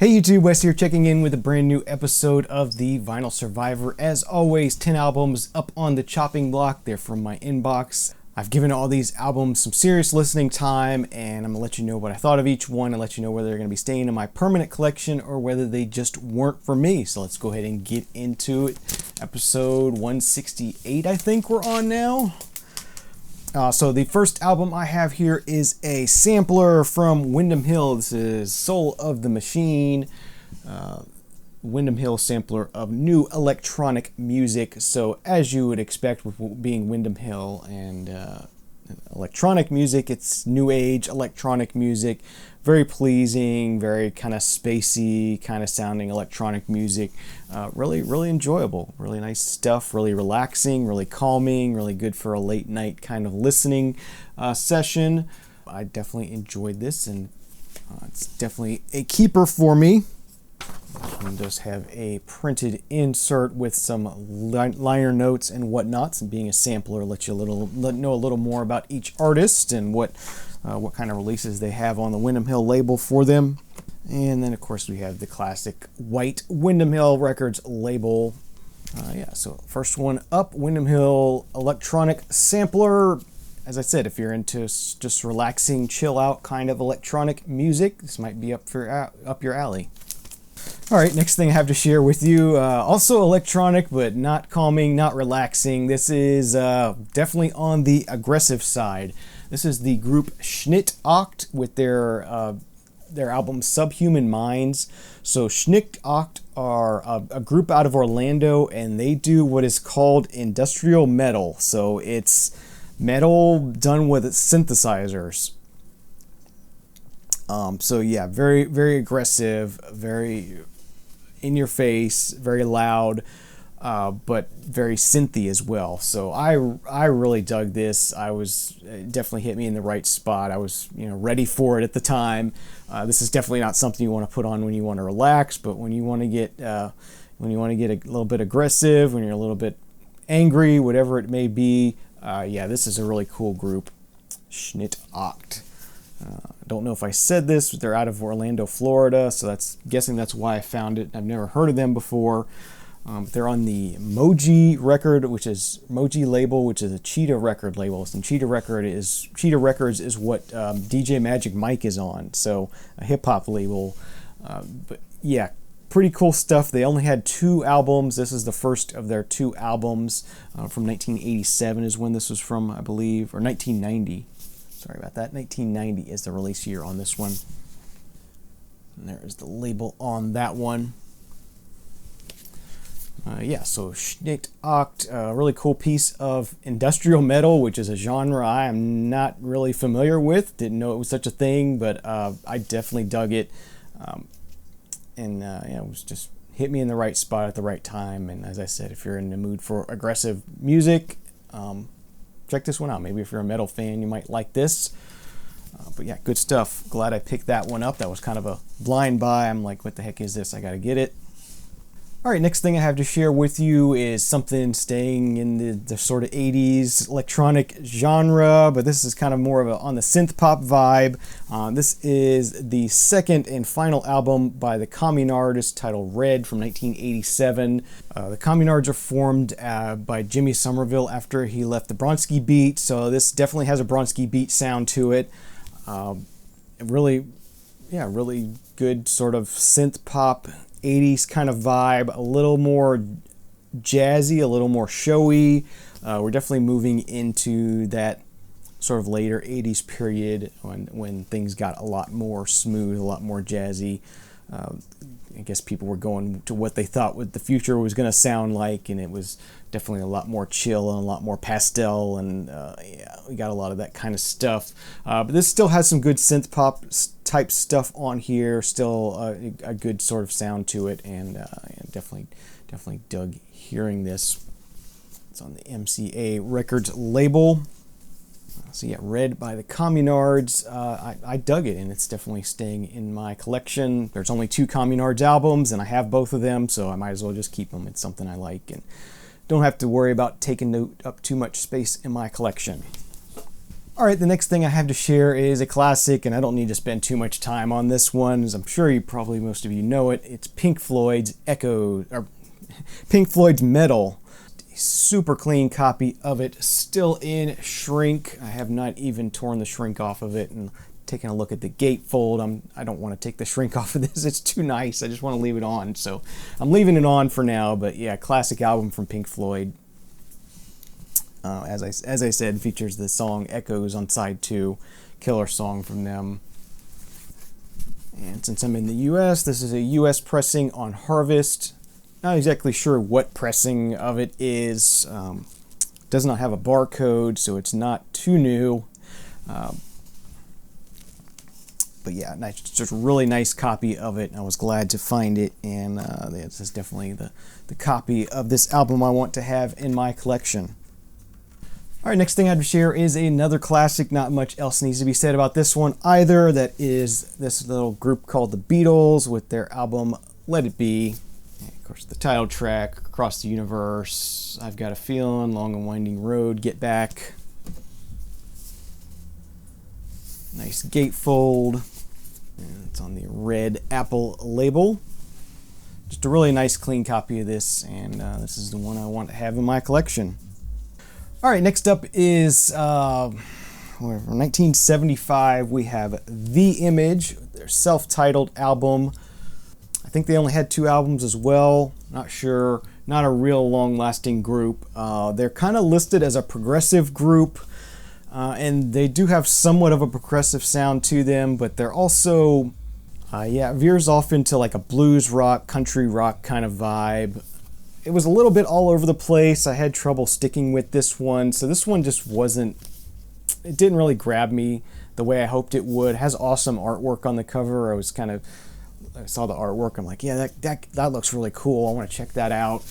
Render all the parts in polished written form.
Hey YouTube, Wes here checking in with a brand new episode of the Vinyl Survivor. As always, 10 albums up on the chopping block. They're from my inbox. I've given all these albums some serious listening time, and I'm going to let you know what I thought of each one and let you know whether they're going to be staying in my permanent collection or whether they just weren't for me. So let's go ahead and get into it. Episode 168, I think we're on now. So the first album I have here is a sampler from Windham Hill. This is Soul of the Machine, Windham Hill sampler of new electronic music. So as you would expect with being Windham Hill and electronic music, it's new age electronic music. Very pleasing, very kind of spacey, kind of sounding electronic music. Really enjoyable, really nice stuff, really relaxing, really calming, really good for a late night kind of listening session. I definitely enjoyed this, and it's definitely a keeper for me. It does have a printed insert with some liner notes and whatnots, and being a sampler lets you know a little more about each artist and what kind of releases they have on the Windham Hill label for them. And then of course we have the classic white Windham Hill Records label. So first one up, Windham Hill electronic sampler. As I said, if you're into just relaxing, chill out kind of electronic music, this might be up your alley. All right, next thing I have to share with you, also electronic, but not calming, not relaxing. This is definitely on the aggressive side. This is the group Schnitt Acht with their album Subhuman Minds. So Schnitt Acht are a group out of Orlando, and they do what is called industrial metal. So it's metal done with synthesizers. So yeah, very aggressive, very in your face, very loud, but very synthy as well. So I really dug this. It definitely hit me in the right spot. I was ready for it at the time. This is definitely not something you want to put on when you want to relax, but when you want to get a little bit aggressive, when you're a little bit angry, whatever it may be, this is a really cool group, Schnitt Acht. Don't know if I said this, but they're out of Orlando, Florida, so guessing that's why I found it. I've never heard of them before. They're on the Moji label, which is a Cheetah record label. And Cheetah Records is what DJ Magic Mike is on, so a hip hop label. But yeah, pretty cool stuff. They only had 2 albums. This is the first of their 2 albums from 1987 is when this was from, I believe, or 1990. Sorry about that. 1990 is the release year on this one. And there is the label on that one. So Schnitt Acht, a really cool piece of industrial metal, which is a genre I am not really familiar with. Didn't know it was such a thing, but I definitely dug it. It was just hit me in the right spot at the right time. And as I said, if you're in the mood for aggressive music, check this one out. Maybe if you're a metal fan, you might like this. But yeah, good stuff. Glad I picked that one up. That was kind of a blind buy. I'm like, what the heck is this? I gotta get it. All right, next thing I have to share with you is something staying in the sort of 80s electronic genre, but this is kind of more of on the synth-pop vibe. This is the second and final album by the Communards titled Red from 1987. The Communards are formed by Jimmy Somerville after he left the Bronski Beat, so this definitely has a Bronski Beat sound to it. Really good sort of synth-pop 80s kind of vibe, a little more jazzy, a little more showy. We're definitely moving into that sort of later 80s period when things got a lot more smooth, a lot more jazzy. I guess people were going to what they thought what the future was going to sound like, and it was definitely a lot more chill and a lot more pastel, and we got a lot of that kind of stuff. But this still has some good synth pop type stuff on here, still a good sort of sound to it, and definitely dug hearing this. It's on the MCA Records label. So yeah, Red by the Communards. I dug it, and it's definitely staying in my collection. There's only 2 Communards albums, and I have both of them, so I might as well just keep them. It's something I like, and don't have to worry about taking up too much space in my collection. All right, the next thing I have to share is a classic, and I don't need to spend too much time on this one, as I'm sure most of you know it. It's Pink Floyd's Pink Floyd's Metal. A super clean copy of it, still in shrink. I have not even torn the shrink off of it, and taking a look at the gatefold, I don't want to take the shrink off of this. It's too nice. I just want to leave it on, so I'm leaving it on for now. But yeah, classic album from Pink Floyd. As I said, features the song Echoes on side 2, killer song from them. And since I'm in the US, this is a US pressing on Harvest. Not exactly sure what pressing of it is. Does not have a barcode, so it's not too new. But yeah, nice, just a really nice copy of it. I was glad to find it, and this is definitely the copy of this album I want to have in my collection. All right, next thing I have to share is another classic. Not much else needs to be said about this one either. That is this little group called the Beatles with their album Let It Be. And of course, the title track, Across the Universe, I've Got a Feeling, Long and Winding Road, Get Back. Nice gatefold. And it's on the red Apple label. Just a really nice, clean copy of this, and this is the one I want to have in my collection. All right, next up is from 1975. We have The Image, their self-titled album. I think they only had 2 albums as well. Not sure. Not a real long-lasting group. They're kind of listed as a progressive group, and they do have somewhat of a progressive sound to them, but they're also, veers off into like a blues rock, country rock kind of vibe. It was a little bit all over the place. I had trouble sticking with this one. So this one just it didn't really grab me the way I hoped it would. It has awesome artwork on the cover. I saw the artwork. I'm like, yeah, that looks really cool. I want to check that out.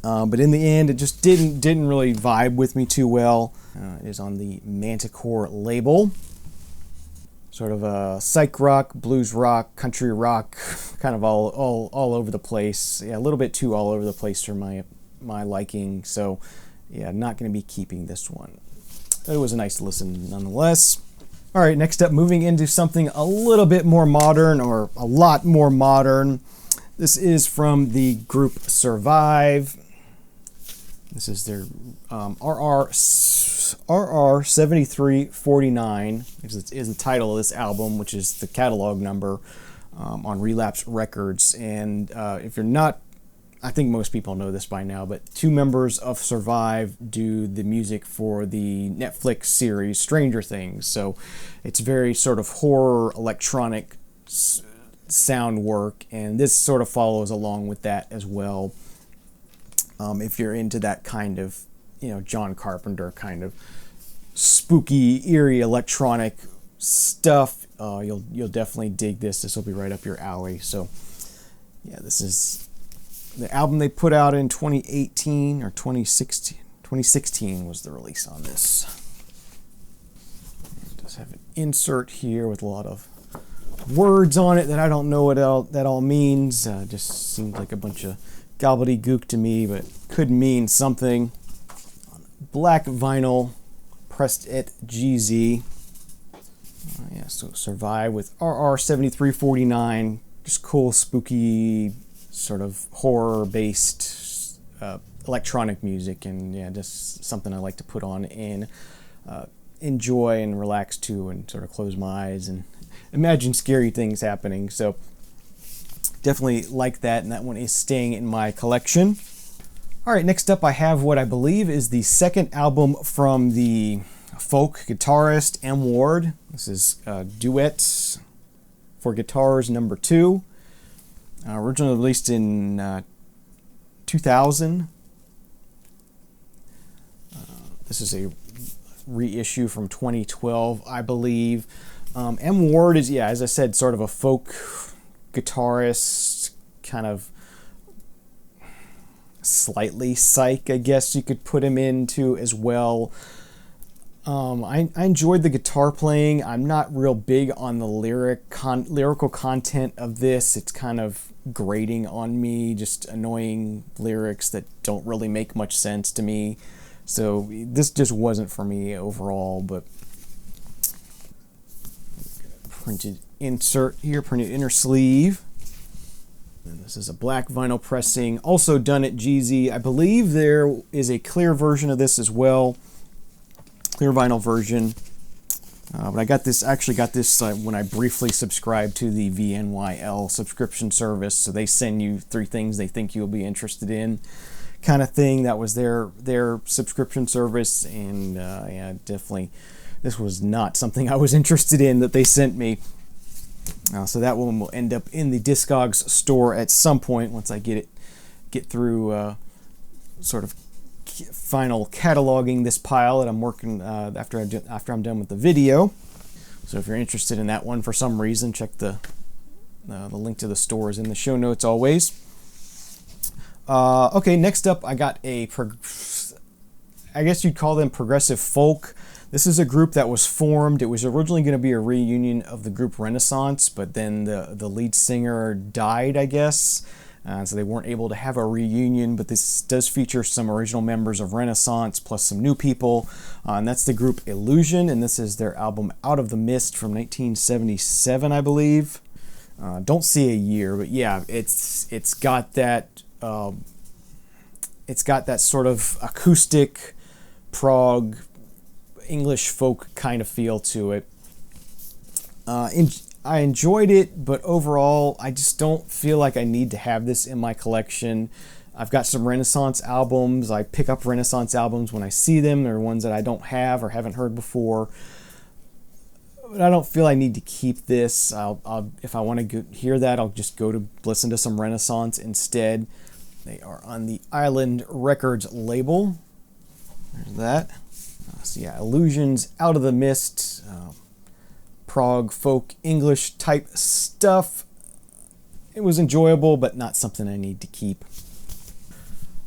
But in the end, it just didn't really vibe with me too well. It is on the Manticore label. Sort of a psych rock, blues rock, country rock, kind of all over the place. Yeah, a little bit too all over the place for my liking. So, yeah, not going to be keeping this one. It was a nice listen nonetheless. All right, next up, moving into something a little bit more modern, or a lot more modern. This is from the group Survive. This is their RR 7349 is the title of this album, which is the catalog number on Relapse Records. And if you're not, I think most people know this by now, but 2 members of Survive do the music for the Netflix series Stranger Things. So it's very sort of horror electronic sound work, and this sort of follows along with that as well. If you're into that kind of, John Carpenter kind of spooky, eerie electronic stuff, you'll definitely dig this. This will be right up your alley. So, yeah, this is the album they put out in 2018 or 2016. 2016 was the release on this. It does have an insert here with a lot of words on it that I don't know what that all means. Just seems like a bunch of gobbledygook to me, but could mean something. Black vinyl, pressed at GZ. So Survive with RR 7349. Just cool, spooky, sort of horror-based electronic music, and yeah, just something I like to put on and enjoy and relax to, and sort of close my eyes and imagine scary things happening. So definitely like that, and that one is staying in my collection. All right, next up I have what I believe is the second album from the folk guitarist M. Ward. This is Duets for Guitars number 2. Originally released in 2000. This is a reissue from 2012, I believe. M. Ward is, as I said, sort of a folk guitarist, kind of slightly psych, I guess you could put him into as well. I enjoyed the guitar playing. I'm not real big on the lyrical content of this. It's kind of grating on me, just annoying lyrics that don't really make much sense to me. So this just wasn't for me overall, but printed insert here, printed inner sleeve. And this is a black vinyl pressing, also done at GZ. I believe there is a clear version of this as well, clear vinyl version. But I got this, actually got this when I briefly subscribed to the VNYL subscription service. So they send you 3 things they think you'll be interested in, kind of thing. That was their subscription service, and yeah, definitely, this was not something I was interested in that they sent me. So that one will end up in the Discogs store at some point once I get through sort of final cataloging this pile that I'm working after I'm done with the video. So if you're interested in that one for some reason, check the link to the store is in the show notes always. Okay, next up I got I guess you'd call them progressive folk. This is a group that was formed. It was originally going to be a reunion of the group Renaissance, but then the lead singer died, I guess. So they weren't able to have a reunion, but this does feature some original members of Renaissance plus some new people. And that's the group Illusion, and this is their album Out of the Mist from 1977, I believe. Don't see a year, but yeah, it's got that sort of acoustic prog English folk kind of feel to it. I enjoyed it, but overall, I just don't feel like I need to have this in my collection. I've got some Renaissance albums. I pick up Renaissance albums when I see them. They're ones that I don't have or haven't heard before. But I don't feel I need to keep this. If I want to hear that, I'll just go to listen to some Renaissance instead. They are on the Island Records label. There's that. So yeah, Illusions, Out of the Mist, prog, folk, English type stuff. It was enjoyable, but not something I need to keep.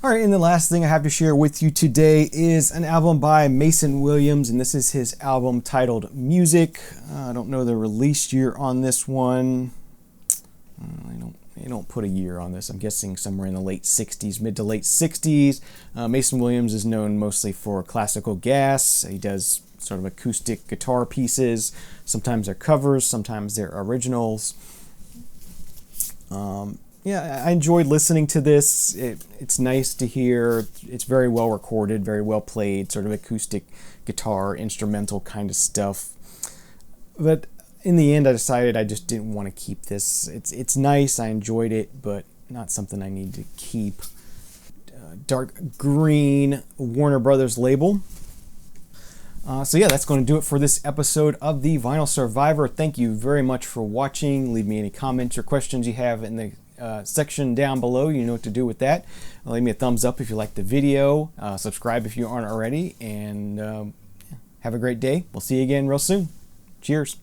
All right, and the last thing I have to share with you today is an album by Mason Williams, and this is his album titled Music. I don't know the release year on this one. They don't put a year on this. I'm guessing somewhere in the late 60s, mid to late 60s. Mason Williams is known mostly for classical gas. He does sort of acoustic guitar pieces. Sometimes they're covers, sometimes they're originals. Yeah, I enjoyed listening to this. It's nice to hear. It's very well recorded, very well played, sort of acoustic guitar, instrumental kind of stuff. But in the end, I decided I just didn't want to keep this. It's nice, I enjoyed it, but not something I need to keep. Dark green Warner Brothers label. So yeah, that's going to do it for this episode of the Vinyl Survivor. Thank you very much for watching. Leave me any comments or questions you have in the section down below. You know what to do with that. Leave me a thumbs up if you liked the video. Subscribe if you aren't already. And have a great day. We'll see you again real soon. Cheers.